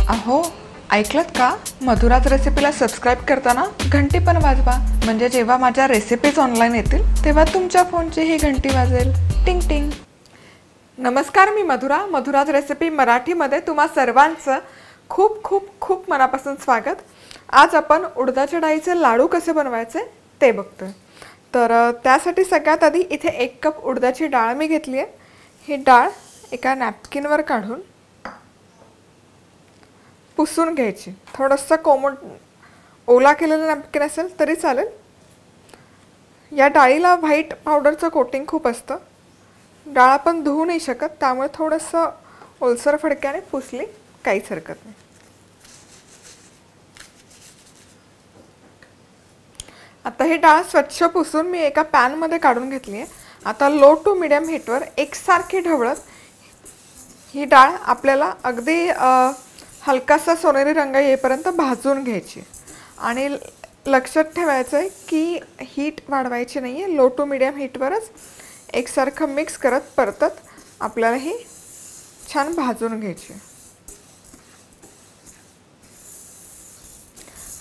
अहो ऐकलत का? मधुराज रेसिपीला सबस्क्राईब करताना घंटी पण वाजवा, म्हणजे जेव्हा माझ्या रेसिपीज ऑनलाईन येतील तेव्हा तुमच्या फोनची ही घंटी वाजेल. टिंग टिंग. नमस्कार, मी मधुराज रेसिपी मराठीमध्ये तुम्हा सर्वांचं खूप खूप खूप मनापासून स्वागत. आज आपण उडदाच्या डाळीचे लाडू कसे बनवायचे ते बघतोय. तर त्यासाठी सगळ्यात आधी इथे 1 कप उडदाची डाळ मी घेतली आहे. ही डाळ एका नॅपकिनवर काढून पुसून घ्यायची. थोडंसं कोमट ओला केलेलं नॅपकिन असेल तरी चालेल. या डाळीला व्हाईट पावडरचं कोटिंग खूप असतं. डाळ आपण धुवू नाही शकत, त्यामुळे थोडंसं ओलसर फडक्याने पुसली काहीच हरकत नाही. आता ही डाळ स्वच्छ पुसून मी एका पॅनमध्ये काढून घेतली आहे. आता लो टू मीडियम हीटवर एकसारखी ढवळत ही डाळ आपल्याला अगदी हलकासा सोनेरी रंग येईपर्यंत भाजून घ्यायची. आणि लक्षात ठेवायचं आहे की हीट वाढवायची नाही आहे. लो टू मीडियम हीटवरच एकसारखं मिक्स करत परतत आपल्याला ही छान भाजून घ्यायची.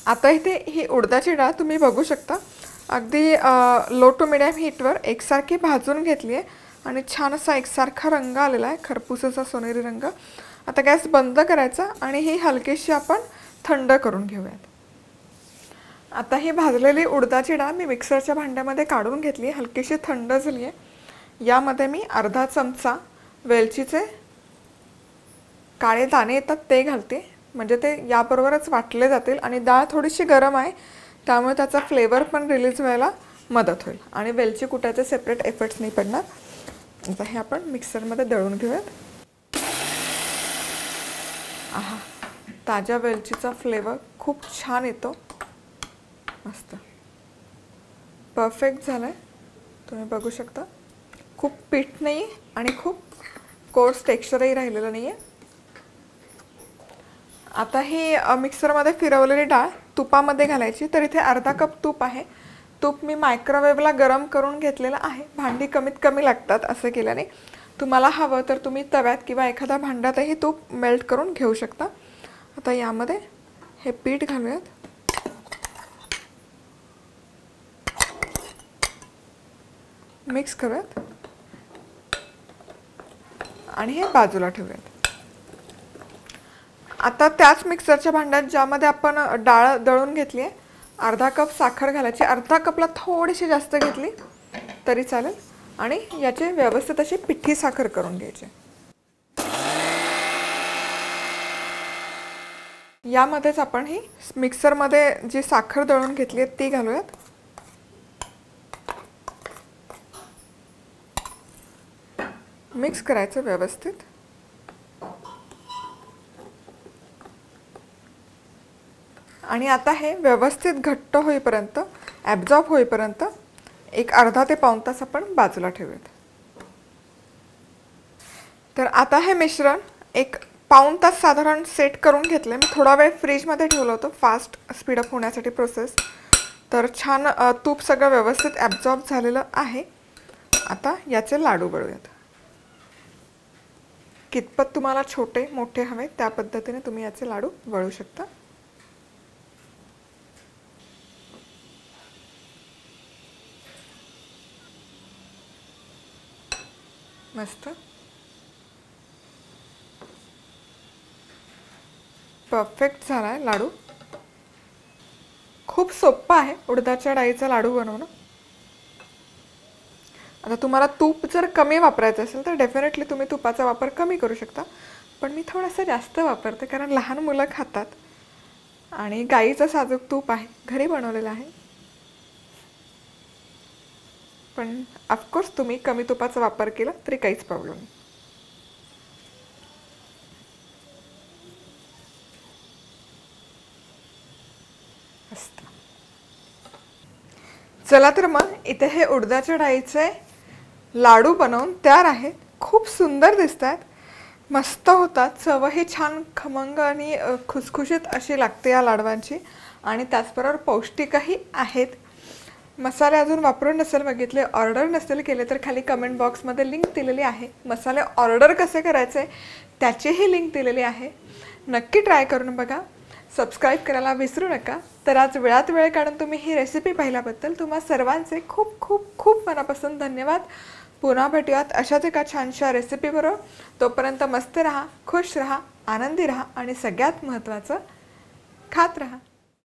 आता इथे ही उडदाची डाळ तुम्ही बघू शकता, अगदी लो टू मीडियम हीटवर एकसारखी भाजून घेतली आहे आणि छान असा एकसारखा रंग आलेला आहे, खरपूस असा सोनेरी रंग. आता गॅस बंद करायचा आणि ही हलकीशी आपण थंड करून घेऊयात. आता ही भाजलेली उडदाची डाळ मी मिक्सरच्या भांड्यामध्ये काढून घेतली, हलकीशी थंड झाली आहे. यामध्ये मी अर्धा चमचा वेलचीचे काळे दाणे येतात ते घालते, म्हणजे ते याबरोबरच वाटले जातील. आणि डाळ थोडीशी गरम आहे, त्यामुळे त्याचा फ्लेवर पण रिलीज व्हायला मदत होईल आणि वेलची कुटायचे सेपरेट एफर्ट्स नाही पडणार. आता हे आपण मिक्सरमध्ये दळून घेऊयात. आहा, ताज्या वेलचीचा फ्लेवर खूप छान येतो. मस्त परफेक्ट झालं आहे, तुम्ही बघू शकता. खूप पीठ नाही आणि खूप कोर्स टेक्स्चरही राहिलेलं नाही आहे. आता ही मिक्सरमध्ये फिरवलेली डाळ तुपामध्ये घालायची. तर इथे अर्धा कप तूप आहे. तूप मी मायक्रोवेव्हला गरम करून घेतलेलं आहे. भांडी कमीत कमी लागतात असं केल्याने. तुम्हाला हवं तर तुम्ही तव्यात किंवा एखाद्या भांड्यातही तूप मेल्ट करून घेऊ शकता. आता यामध्ये हे पीठ घालूयात. मिक्स करूयात आणि हे बाजूला ठेवूयात. आता त्याच मिक्सरच्या भांड्यात ज्यामध्ये आपण डाळ दळून घेतली आहे, अर्धा कप साखर घालायची. अर्धा कपला थोडीशी जास्त घेतली तरी चालेल आणि याचे व्यवस्थित अशी पिठी साखर करून घ्यायची. यामध्येच आपण ही मिक्सरमध्ये जी साखर दळून घेतली आहे ती घालूयात. मिक्स करायचं व्यवस्थित. आणि आता हे व्यवस्थित घट्ट होईपर्यंत, ॲब्झॉर्ब होईपर्यंत एक अर्धा ते पाऊण तास आपण बाजूला ठेवूयात. तर आता हे मिश्रण एक पाऊण तास साधारण सेट करून घेतलं. मी थोडा वेळ फ्रीजमध्ये ठेवलं होतं फास्ट स्पीडअप होण्यासाठी प्रोसेस. तर छान तूप सगळं व्यवस्थित ॲब्झॉर्ब झालेलं आहे. आता याचे लाडू वळूयात. कितपत तुम्हाला छोटे मोठे हवे त्या पद्धतीने तुम्ही याचे लाडू वळू शकता. मस्त परफेक्ट झाला आहे लाडू. खूप सोपं आहे उडदाच्या डाळीचा लाडू बनवणं. आता तुम्हाला तूप जर कमी वापरायचं असेल तर डेफिनेटली तुम्ही तुपाचा वापर कमी करू शकता, पण मी थोडासा जास्त वापरते कारण लहान मुलं खातात. आणि गाईचं साजूक तूप आहे, घरी बनवलेलं आहे. पण ऑफकोर्स तुम्ही कमी तुपाचा वापर केला तरी काहीच प्रॉब्लेम नाही. चला तर मग इथे हे उडदाच्या डाळीचे लाडू बनवून तयार आहेत. खूप सुंदर दिसत आहेत, मस्त होतात. चवही छान खमंग आणि खुसखुशीत अशी लागते या लाडवांची आणि त्याचबरोबर पौष्टिकही आहेत. मसाले अजून वापरून नसेल बघितले, ऑर्डर नसेल केले तर खाली कमेंट बॉक्समध्ये लिंक दिलेली आहे. मसाले ऑर्डर कसे करायचे त्याचीही लिंक दिलेली आहे. नक्की ट्राय करून बघा. सबस्क्राईब करायला विसरू नका. तर आज वेळात वेळ काढून तुम्ही ही रेसिपी पाहिल्याबद्दल तुम्हा सर्वांचे खूप खूप खूप मनापासून धन्यवाद. पुन्हा भेटूयात अशाच एका छानशा रेसिपीबरोबर. तोपर्यंत मस्त राहा, खुश राहा, आनंदी राहा आणि सगळ्यात महत्त्वाचं खात राहा.